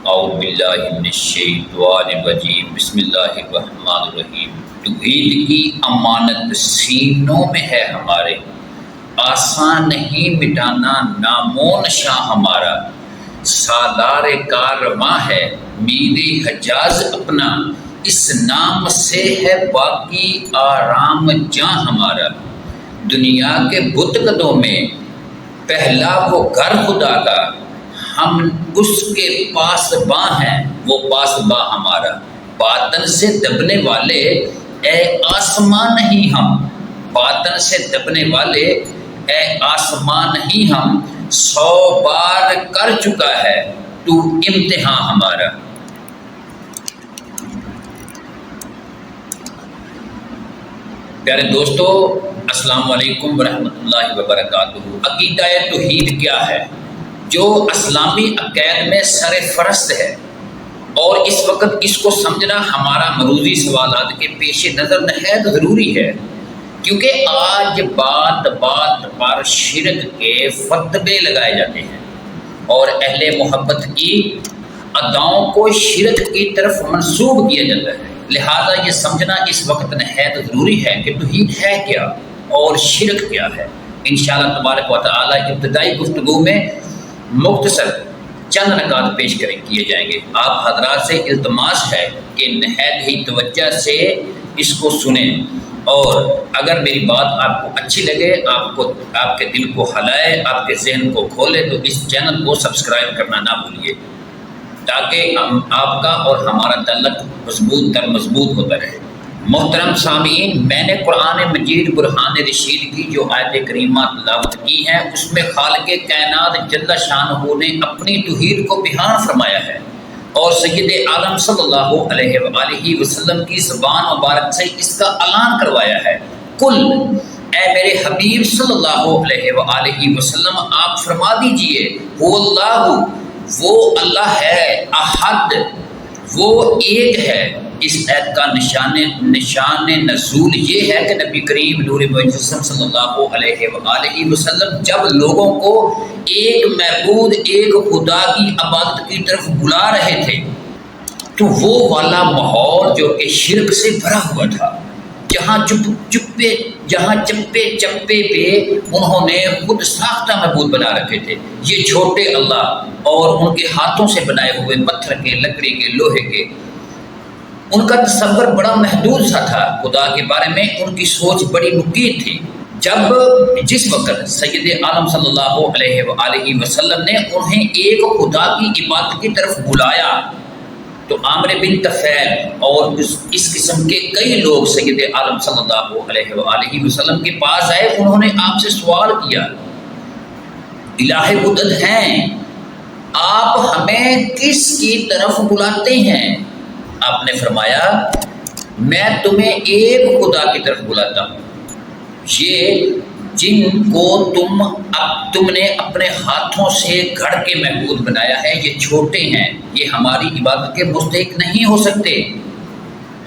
اعوذ باللہ من الشیطان الرجیم بسم اللہ الرحمن الرحیم۔ توحید کی امانت سینوں میں ہے ہمارے، آسان نہیں مٹانا نام و نشاں ہمارا۔ سالار کارواں ہے میر حجاز اپنا، اس نام سے ہے باقی آرام جاں ہمارا۔ دنیا کے بت قدوں میں پہلا وہ گھر خدا کا، ہم اس کے پاسباں ہیں وہ پاسباں ہمارا۔ باطن سے دبنے والے اے آسمان نہیں ہم، باطن سے دبنے والے اے آسمان نہیں ہم، 100 بار کر چکا ہے تو امتحان ہمارا۔ پیارے دوستو، السلام علیکم ورحمۃ اللہ وبرکاتہ۔ عقیدہ توحید کیا ہے جو اسلامی عقائد میں سر فہرست ہے، اور اس وقت اس کو سمجھنا ہمارا مروزی سوالات کے پیش نظر نہایت ضروری ہے، کیونکہ آج بات بات پر شرک کے فتوے لگائے جاتے ہیں اور اہل محبت کی اداؤں کو شرک کی طرف منسوب کیا جاتا ہے۔ لہذا یہ سمجھنا اس وقت نہایت ضروری ہے کہ توحید ہے کیا اور شرک کیا ہے۔ انشاءاللہ تبارک و تعالی ابتدائی گفتگو میں مختصر چند نکات پیش کیے جائیں گے۔ آپ حضرات سے التماس ہے کہ نہایت ہی توجہ سے اس کو سنیں، اور اگر میری بات آپ کو اچھی لگے، آپ کے دل کو ہلائے، آپ کے ذہن کو کھولے، تو اس چینل کو سبسکرائب کرنا نہ بھولیے، تاکہ آپ کا اور ہمارا تعلق مضبوط تر مضبوط ہوتا رہے۔ محترم سامعین، میں نے قرآن مجید برہان رشید کی جو آیت کریمہ تلاوت کی ہیں، اس میں خالق کائنات جل شانہ نے اپنی توحید کو بیان فرمایا ہے، اور سید عالم صلی اللہ علیہ وآلہ وسلم کی زبان مبارک سے اس کا اعلان کروایا ہے۔ کل، اے میرے حبیب صلی اللہ علیہ وآلہ وسلم، آپ فرما دیجئے، هو اللہ، وہ اللہ ہے، احد، وہ ایک ہے۔ اس آیت کا نشان نزول یہ ہے کہ نبی کریم نور مجسم صلی اللہ علیہ وآلہ وسلم جب لوگوں کو ایک معبود، ایک خدا کی عبادت کی طرف بلا رہے تھے، تو وہ والا ماحول جو کہ شرک سے بھرا ہوا تھا، جہاں چپے چپے پہ انہوں نے خود ساختہ معبود بنا رکھے تھے، یہ چھوٹے اللہ اور ان کے ہاتھوں سے بنائے ہوئے پتھر کے، لکڑی کے، لوہے کے۔ ان کا تصور بڑا محدود سا تھا خدا کے بارے میں، ان کی سوچ بڑی مقید تھی۔ جس وقت سید عالم صلی اللہ علیہ وآلہ وسلم نے انہیں ایک خدا کی عبادت کی طرف بلایا، تو عامر بن طفیل اور اس قسم کے کئی لوگ سید عالم صلی اللہ علیہ وآلہ وسلم کے پاس آئے۔ انہوں نے آپ سے سوال کیا، الہ عدد ہیں، آپ ہمیں کس کی طرف بلاتے ہیں؟ آپ نے فرمایا، میں تمہیں ایک خدا کی طرف بلاتا ہوں۔ یہ جن کو تم نے اپنے ہاتھوں سے گھڑ کے معبود بنایا ہے، یہ چھوٹے ہیں، یہ ہماری عبادت کے مستحق نہیں ہو سکتے۔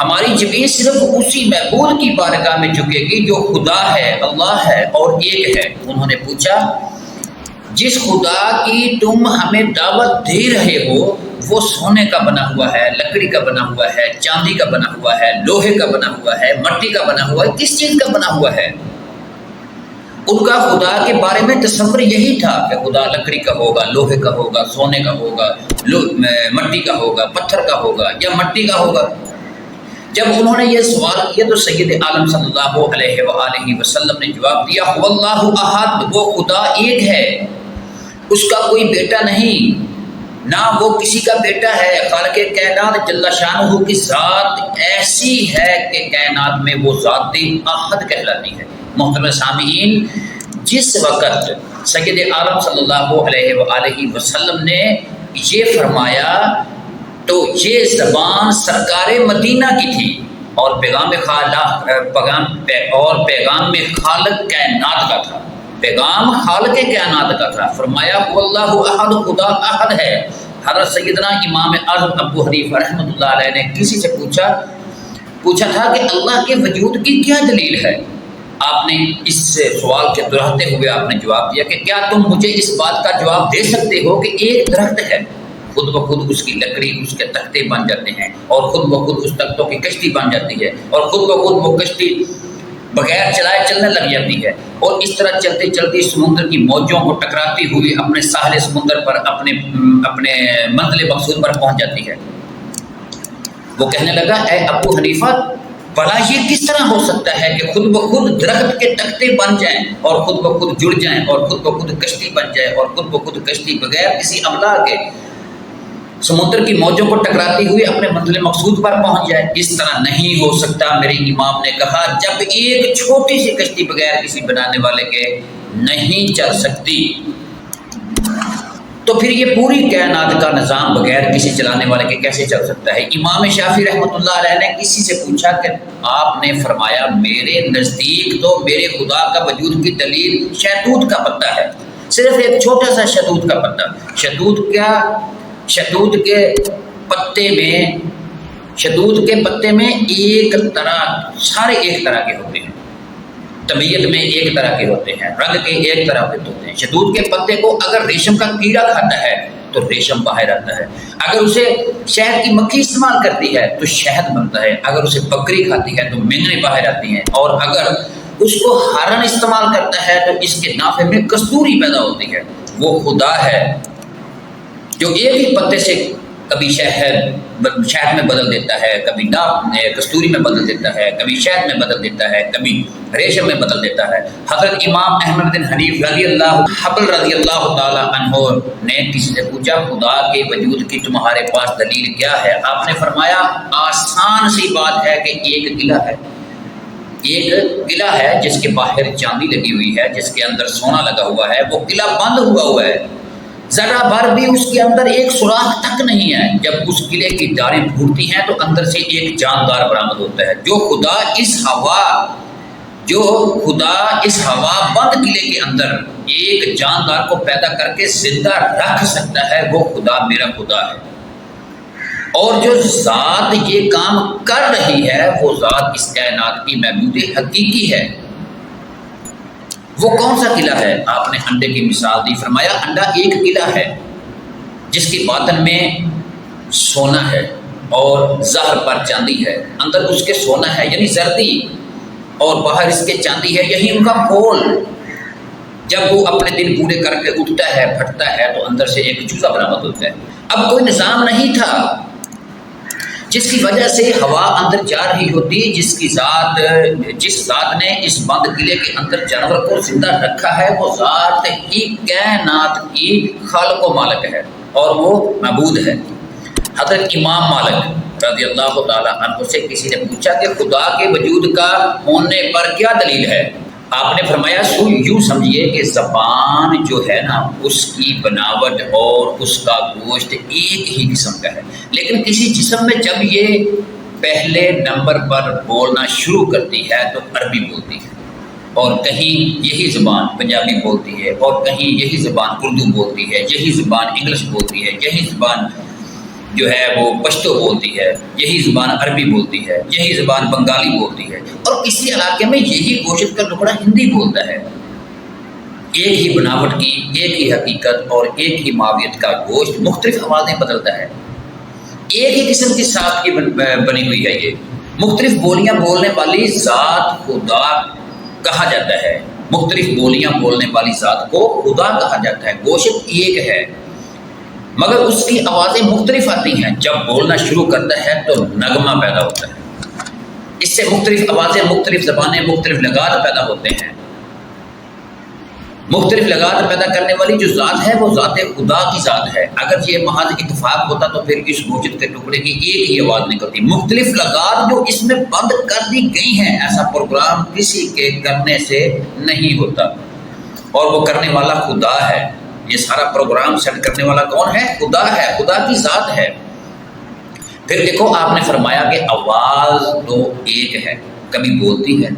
ہماری جبین صرف اسی معبود کی بارگاہ میں جھکے گی جو خدا ہے، اللہ ہے اور ایک ہے۔ انہوں نے پوچھا، جس خدا کی تم ہمیں دعوت دے رہے ہو وہ سونے کا بنا ہوا ہے، لکڑی کا بنا ہوا ہے، چاندی کا بنا ہوا ہے، لوہے کا بنا ہوا ہے، مٹی کا بنا ہوا ہے، کس چیز کا بنا ہوا ہے؟ ان کا خدا کے بارے میں تصور یہی تھا کہ خدا لکڑی کا ہوگا، لوہے کا ہوگا، سونے کا ہوگا، مٹی کا ہوگا، پتھر کا ہوگا یا مٹی کا ہوگا۔ جب انہوں نے یہ سوال کیا تو سید عالم صلی اللہ علیہ وآلہ وسلم نے جواب دیا، هو اللہ احد، وہ خدا ایک ہے، اس کا کوئی بیٹا نہیں، نہ وہ کسی کا بیٹا ہے۔ خالق کائنات جل شانہ کی ذات ایسی ہے کہ کائنات میں وہ ذات احد کہلاتی ہے۔ محترم سامعین، جس وقت سید عالم صلی اللہ علیہ وآلہ وسلم نے یہ فرمایا تو یہ زبان سرکار مدینہ کی تھی، اور پیغام میں خالق کائنات کا تھا، پیغام خالق کائنات کا تھا۔ فرمایا واللہ احد، خدا احد ہے۔ حضرت سیدنا امام اعظم ابو حنیفہ رحمۃ اللہ علیہ نے کسی سے پوچھا تھا کہ اللہ کے وجود کی کیا دلیل ہے؟ آپ نے اس سوال کے دہراتے ہوئے آپ نے جواب دیا کہ کیا تم مجھے اس بات کا جواب دے سکتے ہو کہ ایک درخت ہے، خود بخود اس کی لکڑی اس کے تختے بن جاتے ہیں اور خود بخود اس تختوں کی کشتی بن جاتی ہے اور خود بخود وہ کشتی بغیر چلائے چلنے لگ جاتی ہے اور اس طرح چلتے چلتے سمندر کی موجوں کو ٹکراتی ہوئی اپنے ساحل سمندر پر اپنے منزل مقصود پر پہنچ جاتی ہے۔ وہ کہنے لگا اے ابو حنیفہ بھلا یہ کس طرح ہو سکتا ہے کہ خود بخود درخت کے تختے بن جائیں اور خود بخود جڑ جائیں اور خود بخود کشتی بن جائے اور خود بخود کشتی بغیر کسی املا کے سمندر کی موجوں کو ٹکراتی ہوئی اپنے منزل مقصود پر پہنچ جائے؟ اس طرح نہیں ہو سکتا۔ میرے امام نے کہا جب ایک چھوٹی سی کشتی بغیر کسی بنانے والے کے نہیں چل سکتی تو پھر یہ پوری کائنات کا نظام بغیر کسی چلانے والے کے کیسے چل سکتا ہے؟ امام شافعی رحمۃ اللہ علیہ نے کسی سے پوچھا کہ آپ نے فرمایا میرے نزدیک تو میرے خدا کا وجود کی دلیل شہتوت کا پتا ہے، صرف ایک چھوٹا سا شہتوت کا پتا۔ شہتوت کے پتے میں ایک طرح، سارے ایک طرح کے ہوتے ہیں، طبیعت میں ایک طرح کے ہوتے ہیں، رنگ کے ایک طرح کے ہوتے ہیں۔ شہتوت کے پتے کو اگر ریشم کا کیڑا کھاتا ہے تو ریشم باہر آتا ہے، اگر اسے شہد کی مکھی استعمال کرتی ہے تو شہد بنتا ہے، اگر اسے بکری کھاتی ہے تو مینگنیں باہر آتی ہیں، اور اگر اس کو ہرن استعمال کرتا ہے تو اس کے نافے میں کستوری پیدا ہوتی ہے۔ وہ خدا ہے جو ایک ہی پتے سے کبھی شہد میں بدل دیتا ہے، کبھی کستوری میں بدل دیتا ہے، کبھی شہد میں بدل دیتا ہے، کبھی ریشم میں بدل دیتا ہے۔ حضرت امام احمد بن حنیف رضی اللہ تعالی عنہ نے کسی سے پوچھا خدا کے وجود کی تمہارے پاس دلیل کیا ہے؟ آپ نے فرمایا آسان سی بات ہے کہ ایک قلعہ ہے جس کے باہر چاندی لگی ہوئی ہے، جس کے اندر سونا لگا ہوا ہے، وہ قلعہ بند ہوا ہے، ذرا بھر بھی اس کے اندر ایک سوراخ تک نہیں ہے۔ جب اس قلعے کی داریں پھوٹتی ہیں تو اندر سے ایک جاندار برآمد ہوتا ہے۔ جو خدا اس ہوا بند قلعے کے اندر ایک جاندار کو پیدا کر کے زندہ رکھ سکتا ہے وہ خدا میرا خدا ہے، اور جو ذات یہ کام کر رہی ہے وہ ذات اس کائنات کی معبود حقیقی ہے۔ وہ کون سا قلعہ ہے؟ آپ نے انڈے کی مثال دی، فرمایا انڈا ایک قلعہ ہے جس کی باطن میں سونا ہے اور ظاہر پر چاندی ہے، اندر اس کے سونا ہے یعنی زردی اور باہر اس کے چاندی ہے، یہی ان کا پھول۔ جب وہ اپنے دن پورے کر کے اٹھتا ہے پھٹتا ہے تو اندر سے ایک چوزا برآمد ہوتا ہے۔ اب کوئی نظام نہیں تھا جس کی وجہ سے ہوا اندر جا رہی ہوتی، جس ذات نے اس بند قلعے کے اندر جانور کو زندہ رکھا ہے وہ ذات ہی کائنات کی خالق و مالک ہے اور وہ معبود ہے۔ حضرت امام مالک رضی اللہ تعالی عنہ سے کسی نے پوچھا کہ خدا کے وجود کا ہونے پر کیا دلیل ہے؟ آپ نے فرمایا یوں سمجھیے کہ زبان جو ہے نا اس کی بناوٹ اور اس کا گوشت ایک ہی قسم کا ہے، لیکن کسی جسم میں جب یہ پہلے نمبر پر بولنا شروع کرتی ہے تو عربی بولتی ہے، اور کہیں یہی زبان پنجابی بولتی ہے، اور کہیں یہی زبان اردو بولتی ہے، یہی زبان انگلش بولتی ہے، یہی زبان جو ہے وہ پشتو بولتی ہے، یہی زبان عربی بولتی ہے، یہی زبان بنگالی بولتی ہے، اور کسی علاقے میں یہی گوشت کا ٹکڑا ہندی بولتا ہے۔ ایک ہی بناوٹ کی، ایک ہی حقیقت اور ایک ہی ماویت کا گوشت مختلف آوازیں بدلتا ہے، ایک ہی قسم کی ساخت کی بنی ہوئی ہے۔ یہ مختلف بولیاں بولنے والی ذات خدا کہا جاتا ہے، مختلف بولیاں بولنے والی ذات کو خدا کہا جاتا ہے۔ گوشت ایک ہے مگر اس کی آوازیں مختلف آتی ہیں، جب بولنا شروع کرتا ہے تو نغمہ پیدا ہوتا ہے، اس سے مختلف آوازیں، مختلف زبانیں، مختلف لغات پیدا ہوتے ہیں۔ مختلف لغات پیدا کرنے والی جو ذات ہے وہ ذات خدا کی ذات ہے۔ اگر یہ محض اتفاق ہوتا تو پھر اس گوشت کے ٹکڑے کی ایک ہی آواز نکلتی۔ مختلف لغات جو اس میں بند کر دی گئی ہیں، ایسا پروگرام کسی کے کرنے سے نہیں ہوتا، اور وہ کرنے والا خدا ہے۔ یہ سارا پروگرام سیٹ کرنے والا کون ہے؟ خدا ہے، خدا کی ذات ہے۔ پھر دیکھو آپ نے فرمایا کہ آواز تو ایک ہے، کبھی بولتی ہے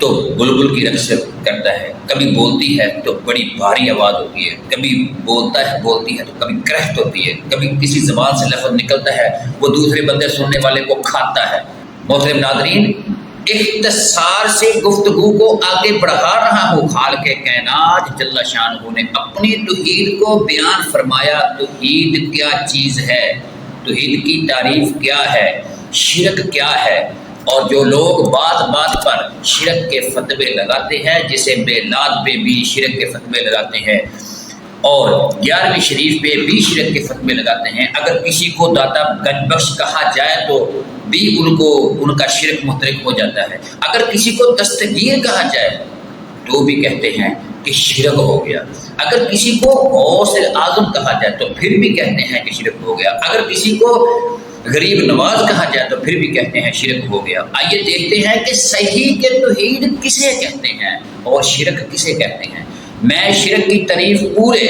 تو بلبل کی رقص کرتا ہے، کبھی بولتی ہے تو بڑی بھاری آواز ہوتی ہے، کبھی بولتی ہے تو کبھی کرہت ہوتی ہے، کبھی کسی زبان سے لفظ نکلتا ہے وہ دوسرے بندے سننے والے کو کھاتا ہے۔ محترم ناظرین، اختصار سے گفتگو کو آگے بڑھا رہا ہوں۔ خالق کائنات جل شانہ نے اپنی توحید کو بیان فرمایا۔ توحید کیا چیز ہے، توحید کی تعریف کیا ہے، شرک کیا ہے، اور جو لوگ بات بات پر شرک کے فتوے لگاتے ہیں، جسے میلاد پہ بھی شرک کے فتوے لگاتے ہیں اور 11ویں شریف پہ بھی شرک کے فتوے لگاتے ہیں، اگر کسی کو داتا گنج بخش کہا جائے تو بھی ان کا شرک محترک ہو جاتا ہے، اگر کسی کو دستگیر کہا جائے تو بھی کہتے ہیں کہ شرک ہو گیا، اگر کسی کو غوث اعظم کہا جائے تو پھر بھی کہتے ہیں کہ شرک ہو گیا، اگر کسی کو غریب نواز کہا جائے تو پھر بھی کہتے ہیں شرک ہو گیا۔ آئیے دیکھتے ہیں کہ صحیح کے توحید کسے کہتے ہیں اور شرک کسے کہتے ہیں۔ میں شرک کی تعریف پورے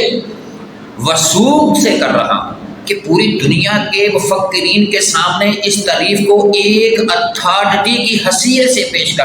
وثوق سے کر رہا ہوں کہ پوری دنیا کے مفکرین کے سامنے اس تعریف کو ایک اتھارٹی کی حیثیت سے پیش کر